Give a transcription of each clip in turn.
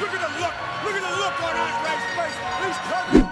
Look at the look. Look at the look on Andre's face. He's coming.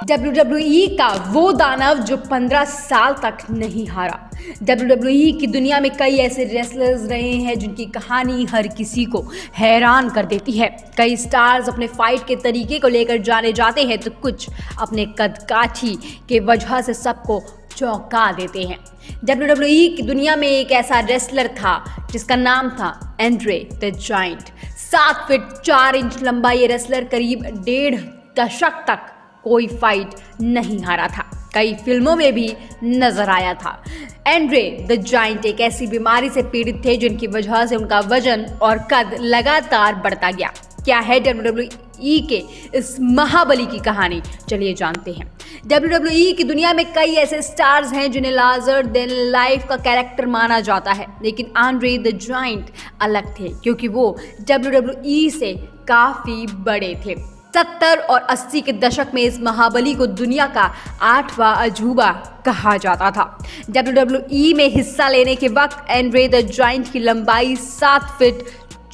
WWE का वो दानव जो 15 साल तक नहीं हारा। WWE की दुनिया में कई ऐसे रेसलर्स रहे हैं जिनकी कहानी हर किसी को हैरान कर देती है। कई स्टार्स अपने फाइट के तरीके को लेकर जाने जाते हैं तो कुछ अपने कदकाठी के वजह से सबको चौंका देते हैं। WWE की दुनिया में एक ऐसा रेसलर था जिसका नाम था Andre the giant. 7 feet 4 inch लंबा ये रेसलर करीब 1.5 दशक तक कोई फाइट नहीं हारा था, कई फिल्मों में भी नजर आया था। एंड्रे द जायंट एक ऐसी बीमारी से पीड़ित थे जिनकी वजह से उनका वजन और कद लगातार बढ़ता गया। क्या है WWE के इस महाबली की कहानी, चलिए जानते हैं। WWE की दुनिया में कई ऐसे स्टार्स हैं जिन्हें लार्जर देन लाइफ का कैरेक्टर माना जाता है, लेकिन एंड्रे द जायंट अलग थे क्योंकि वो WWE से काफी बड़े थे। 70 और 80 के दशक में इस महाबली को दुनिया का 8वां अजूबा कहा जाता था। WWE में हिस्सा लेने के वक्त एंड्रे द जायंट की लंबाई 7 फीट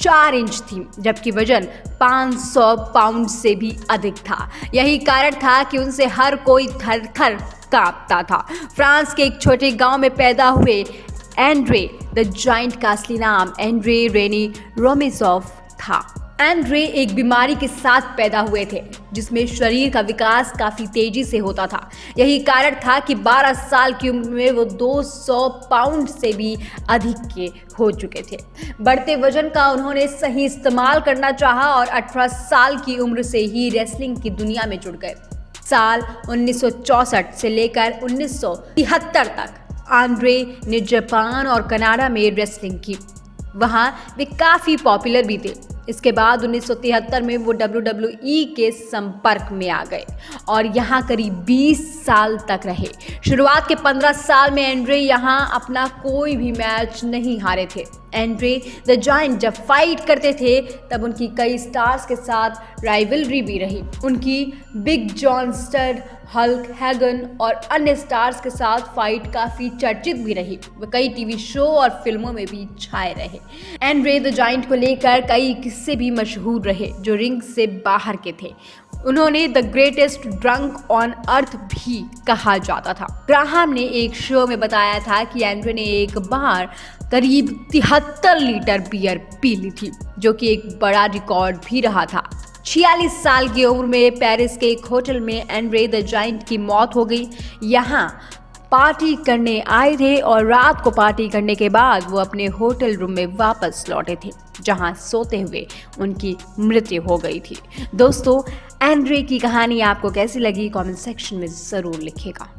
4 इंच थी, जबकि वजन 500 पाउंड से भी अधिक था। यही कारण था कि उनसे हर कोई थर-थर कांपता था। फ्रांस के एक छोटे गांव में पैदा हुए एंड्रे द जायंट का असली नाम एंड्रे रेनी रोमेसोव था। एंड्रे एक बीमारी के साथ पैदा हुए थे जिसमें शरीर का विकास काफी तेजी से होता था। यही कारण था कि 12 साल की उम्र में वो 200 पाउंड से भी अधिक के हो चुके थे। बढ़ते वजन का उन्होंने सही इस्तेमाल करना चाहा और 18 साल की उम्र से ही रेसलिंग की दुनिया में जुड़ गए। साल 1964 से लेकर 1973 तक एंड्रे ने जापान और कनाडा में रेसलिंग की। वहाँ वे काफ़ी पॉपुलर भी थे। इसके बाद 1973 में वो WWE के संपर्क में आ गए और यहाँ करीब 20 साल तक रहे। शुरुआत के 15 साल में एंड्रे यहाँ अपना कोई भी मैच नहीं हारे थे। एंड्रे द जायंट जब फाइट करते थे तब उनकी कई स्टार्स के साथ राइवलरी भी रही। उनकी big John stud, Hulk Hagen और अन्य स्टार्स के साथ फाइट काफ़ी चर्चित भी रही। वे कई टीवी शो और फिल्मों में भी छाए रहे। एंड्रे द जायंट को लेकर कई किस्से भी मशहूर रहे जो रिंग से बाहर के थे। उन्होंने the greatest drunk on earth भी कहा जाता था। ग्राहम ने एक शो में बताया था कि एंड्रे ने एक बार करीब 73 लीटर बियर पी ली थी, जो कि एक बड़ा रिकॉर्ड भी रहा था। 46 साल की उम्र में पेरिस के एक होटल में एंड्रे द जायंट की मौत हो गई। यहाँ पार्टी करने आए थे और रात को पार्टी करने के बाद वो अपने होटल रूम में वापस लौटे थे, जहां सोते हुए उनकी मृत्यु हो गई थी। दोस्तों, एंड्रे की कहानी आपको कैसी लगी कमेंट सेक्शन में ज़रूर लिखिएगा।